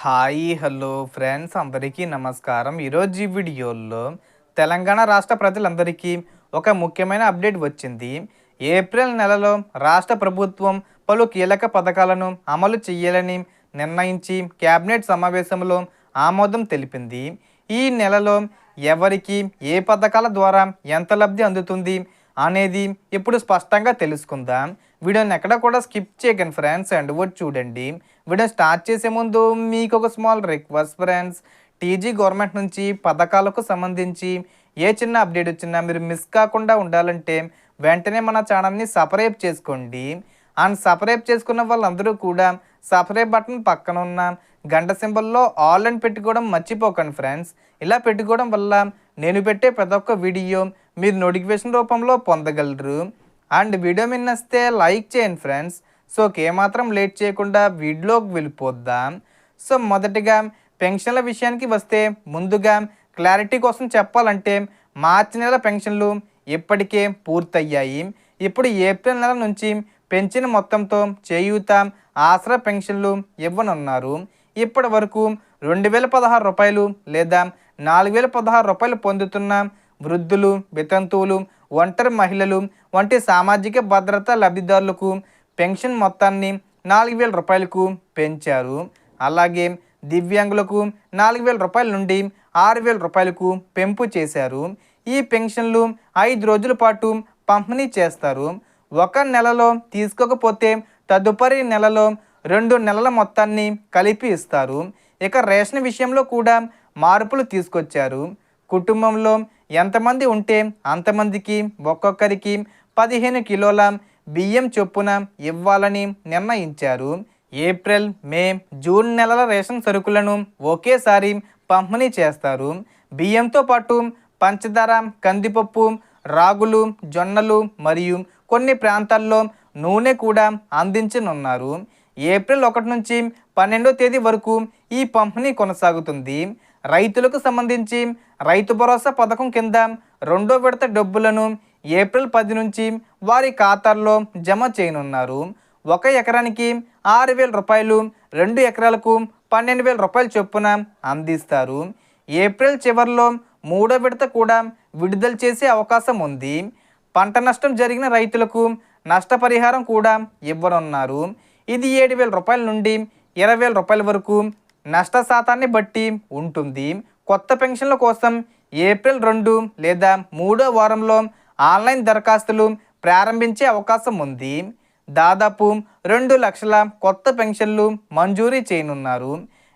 Hi hello friends అందరికీ నమస్కారం. ఈరోజు ఈ వీడియోలో తెలంగాణ రాష్ట్ర ప్రజలందరికీ ఒక ముఖ్యమైన అప్డేట్ వచ్చింది. ఏప్రిల్ నెలలో రాష్ట్ర ప్రభుత్వం పలు కీలక పథకాలను అమలు చేయాలని నిర్ణయించి కేబినెట్ సమావేశంలో ఆమోదం తెలిపింది. ఈ నెలలో ఎవరికి ఏ పథకాల ద్వారా ఎంత లబ్ధి అందుతుంది అనేది ఇప్పుడు స్పష్టంగా తెలుసుకుందాం. వీడియోని ఎక్కడ కూడా స్కిప్ చేయకండి ఫ్రెండ్స్, అండ్ వచ్చి చూడండి. వీడియో స్టార్ట్ చేసే ముందు మీకు ఒక small request friends, TG government నుంచి పథకాలకు సంబంధించి ఏ చిన్న అప్డేట్ వచ్చినా మీరు మిస్ కాకుండా ఉండాలంటే వెంటనే మన ఛానల్ని సబ్స్క్రైబ్ చేసుకోండి. అండ్ సబ్స్క్రైబ్ చేసుకున్న వాళ్ళందరూ కూడా సబ్స్క్రైబ్ బటన్ పక్కన ఉన్న గంట సింబల్లో ఆల్ అని పెట్టుకోవడం మర్చిపోకండి ఫ్రెండ్స్. ఇలా పెట్టుకోవడం వల్ల నేను పెట్టే ప్రతి ఒక్క వీడియో మీరు నోటిఫికేషన్ రూపంలో పొందగలరు. అండ్ వీడియో మీద నచ్చితే లైక్ చేయండి ఫ్రెండ్స్. సో ఏమాత్రం లేట్ చేయకుండా వీడియోకి వెళ్ళిపోద్దాం. సో మొదటిగా పెన్షన్ల విషయానికి వస్తే ముందుగా క్లారిటీ కోసం చెప్పాలంటే మార్చి నెల పెన్షన్లు ఇప్పటికే పూర్తయ్యాయి. ఇప్పుడు ఏప్రిల్ నెల నుంచి పెంచిన మొత్తంతో చేయూత, ఆసరా పెన్షన్లు ఇవ్వనున్నారు. ఇప్పటి వరకు 2016 రూపాయలు లేదా 4016 రూపాయలు పొందుతున్న వృద్ధులు, వితంతువులు, ఒంటరి మహిళలు వంటి సామాజిక భద్రత లబ్ధిదారులకు పెన్షన్ మొత్తాన్ని 4000 రూపాయలకు పెంచారు. అలాగే దివ్యాంగులకు 4000 రూపాయల నుండి 6000 రూపాయలకు పెంపు చేశారు. ఈ పెన్షన్లు 5 రోజుల పాటు పంపిణీ చేస్తారు. ఒక నెలలో తీసుకోకపోతే తదుపరి నెలలో 2 నెలల మొత్తాన్ని కలిపి ఇస్తారు. ఇక రేషన్ విషయంలో కూడా మార్పులు తీసుకొచ్చారు. కుటుంబంలో ఎంతమంది ఉంటే అంతమందికి ఒక్కొక్కరికి 15 కిలోల బియ్యం చొప్పున ఇవ్వాలని నిర్ణయించారు. ఏప్రిల్, మే, జూన్ నెలల రేషన్ సరుకులను ఒకేసారి పంపిణీ చేస్తారు. బియ్యంతో పాటు పంచదార, కందిపప్పు, రాగులు, జొన్నలు మరియు కొన్ని ప్రాంతాల్లో నూనె కూడా అందించనున్నారు. ఏప్రిల్ 1 నుంచి 12వ తేదీ వరకు ఈ పంపిణీ కొనసాగుతుంది. రైతులకు సంబంధించి రైతు భరోసా పథకం కింద 2వ విడత డబ్బులను ఏప్రిల్ 10 నుంచి వారి ఖాతాల్లో జమ చేయనున్నారు. 1 ఎకరానికి 6000 రూపాయలు, 2 ఎకరాలకు 12000 రూపాయల చొప్పున అందిస్తారు. ఏప్రిల్ చివరిలో 3వ విడత కూడా విడుదల చేసే అవకాశం ఉంది. పంట నష్టం జరిగిన రైతులకు నష్టపరిహారం కూడా ఇవ్వనున్నారు. ఇది 7000 రూపాయల నుండి 20000 రూపాయల వరకు నష్ట శాతాన్ని బట్టి ఉంటుంది. కొత్త పెన్షన్ల కోసం ఏప్రిల్ 2 లేదా 3వ వారంలో ఆన్లైన్ దరఖాస్తులు ప్రారంభించే అవకాశం ఉంది. దాదాపు 2 లక్షల కొత్త పెన్షన్లు మంజూరీ చేయనున్నారు.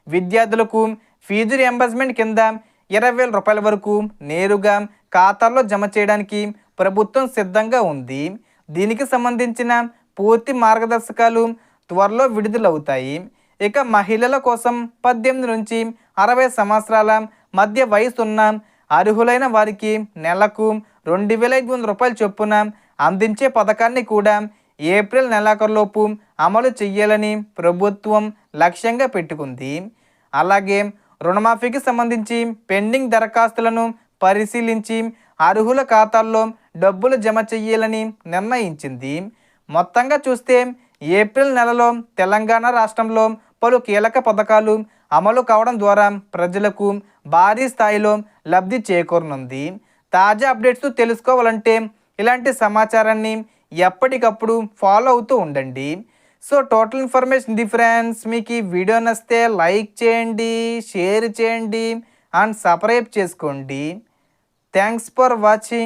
విద్యార్థులకు ఫీజు రియంబర్స్మెంట్ కింద 20000 రూపాయల వరకు నేరుగా ఖాతాల్లో జమ చేయడానికి ప్రభుత్వం సిద్ధంగా ఉంది. దీనికి సంబంధించిన పూర్తి మార్గదర్శకాలు త్వరలో విడుదలవుతాయి. ఇక మహిళల కోసం 18 నుంచి 60 సంవత్సరాల మధ్య వయసున్న అర్హులైన వారికి నెలకు 2500 రూపాయల చొప్పున అందించే పథకాన్ని కూడా ఏప్రిల్ నెలాఖరులోపు అమలు చేయాలని ప్రభుత్వం లక్ష్యంగా పెట్టుకుంది. అలాగే రుణమాఫీకి సంబంధించి పెండింగ్ దరఖాస్తులను పరిశీలించి అర్హుల ఖాతాల్లో డబ్బులు జమ చేయాలని నిర్ణయించింది. మొత్తంగా చూస్తే ఏప్రిల్ నెలలో తెలంగాణ రాష్ట్రంలో పలు కీలక పథకాలు అమలు కావడం ద్వారా ప్రజలకు భారీ స్థాయిలో లబ్ధి చేకూరనుంది. తాజా అప్డేట్స్ తెలుసుకోవాలంటే ఇలాంటి సమాచారాన్ని ఎప్పటికప్పుడు ఫాలో అవుతూ ఉండండి. సో టోటల్ ఇన్ఫర్మేషన్ ఇది ఫ్రెండ్స్. మీకు ఈ వీడియో నచ్చితే లైక్ చేయండి, షేర్ చేయండి అండ్ సబ్స్క్రైబ్ చేసుకోండి. Thanks for watching.